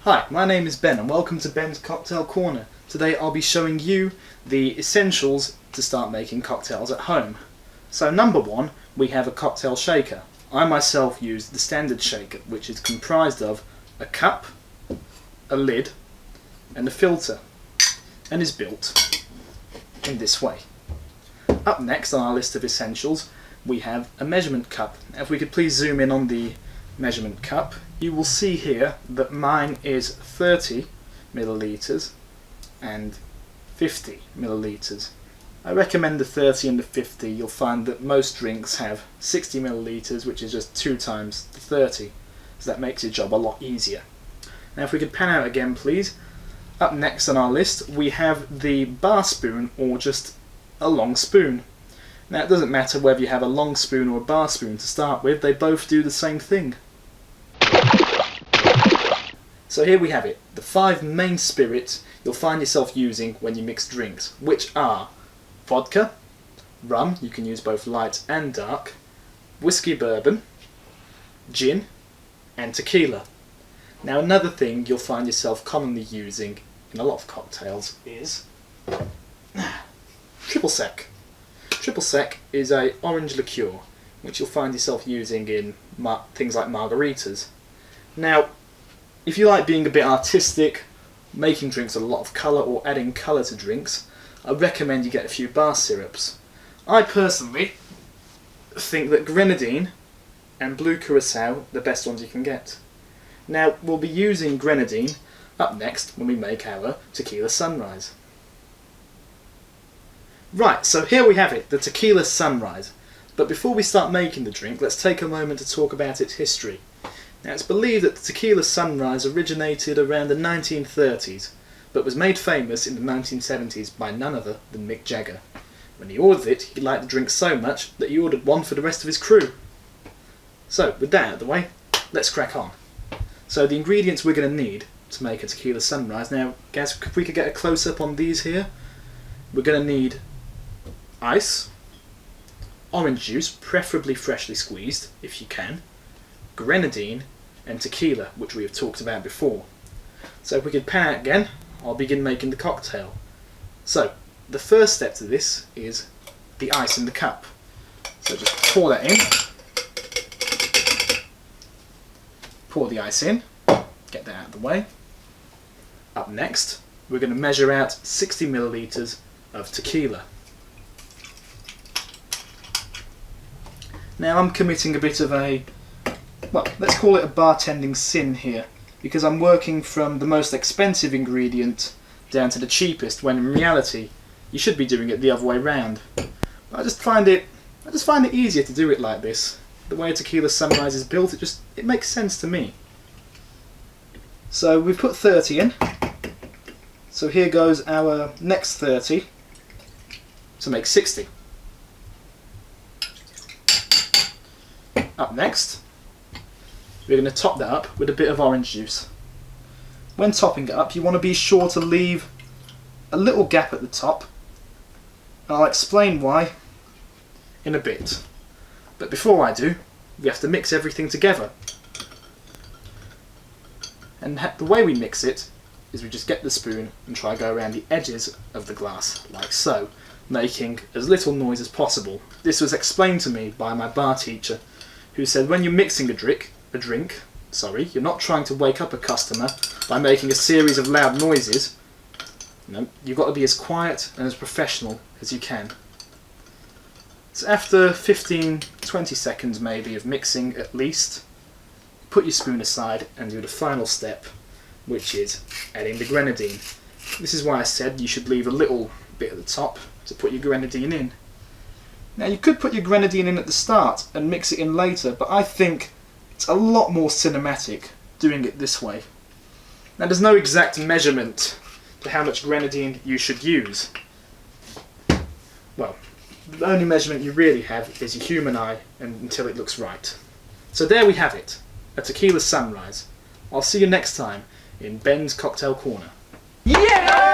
Hi, my name is Ben and welcome to Ben's Cocktail Corner. Today I'll be showing you the essentials to start making cocktails at home. So number one, we have a cocktail shaker. I myself use the standard shaker, which is comprised of a cup, a lid and a filter, and is built in this way. Up next on our list of essentials we have a measurement cup. Now, if we could please zoom in on the measurement cup, you will see here that mine is 30 milliliters and 50 milliliters. I recommend the 30 and the 50. You'll find that most drinks have 60 milliliters, which is just 2 times the 30, so that makes your job a lot easier. Now if we could pan out again please. Up next on our list we have the bar spoon or just a long spoon. Now it doesn't matter whether you have a long spoon or a bar spoon to start with, they both do the same thing. So here we have it, the 5 main spirits you'll find yourself using when you mix drinks, which are vodka, rum, you can use both light and dark, whiskey bourbon, gin and tequila. Now another thing you'll find yourself commonly using in a lot of cocktails is triple sec. Triple sec is a orange liqueur which you'll find yourself using in things like margaritas. Now if you like being a bit artistic, making drinks with a lot of colour or adding colour to drinks, I recommend you get a few bar syrups. I personally think that grenadine and blue curacao are the best ones you can get. Now we'll be using grenadine up next when we make our tequila sunrise. Right, so here we have it, the tequila sunrise. But before we start making the drink, let's take a moment to talk about its history. Now it's believed that the tequila sunrise originated around the 1930s, but was made famous in the 1970s by none other than Mick Jagger. When he ordered it, he liked the drink so much that he ordered one for the rest of his crew. So, with that out of the way, let's crack on. So the ingredients we're going to need to make a tequila sunrise. Now, guys, if we could get a close-up on these here, we're going to need ice, orange juice, preferably freshly squeezed, if you can, grenadine, and tequila, which we have talked about before. So if we could pan out again, I'll begin making the cocktail. So, the first step to this is the ice in the cup. So just pour that in. Pour the ice in, get that out of the way. Up next, we're going to measure out 60 milliliters of tequila. Now I'm committing a bit of a, well, let's call it a bartending sin here, because I'm working from the most expensive ingredient down to the cheapest, when in reality you should be doing it the other way round. But I just find it easier to do it like this. The way a tequila sunrise is built, it makes sense to me. So we've put 30 in. So here goes our next 30 to make 60. Up next, we're going to top that up with a bit of orange juice. When topping it up, you want to be sure to leave a little gap at the top. And I'll explain why in a bit. But before I do, we have to mix everything together. And the way we mix it is we just get the spoon and try to go around the edges of the glass, like so, making as little noise as possible. This was explained to me by my bar teacher, who said when you're mixing a drink, you're not trying to wake up a customer by making a series of loud noises. No, you've got to be as quiet and as professional as you can. So after 15-20 seconds maybe of mixing at least, put your spoon aside and do the final step, which is adding the grenadine. This is why I said you should leave a little bit at the top to put your grenadine in. Now you could put your grenadine in at the start and mix it in later, but I think it's a lot more cinematic doing it this way. Now there's no exact measurement to how much grenadine you should use. Well, the only measurement you really have is your human eye and until it looks right. So there we have it, a tequila sunrise. I'll see you next time in Ben's Cocktail Corner. Yeah!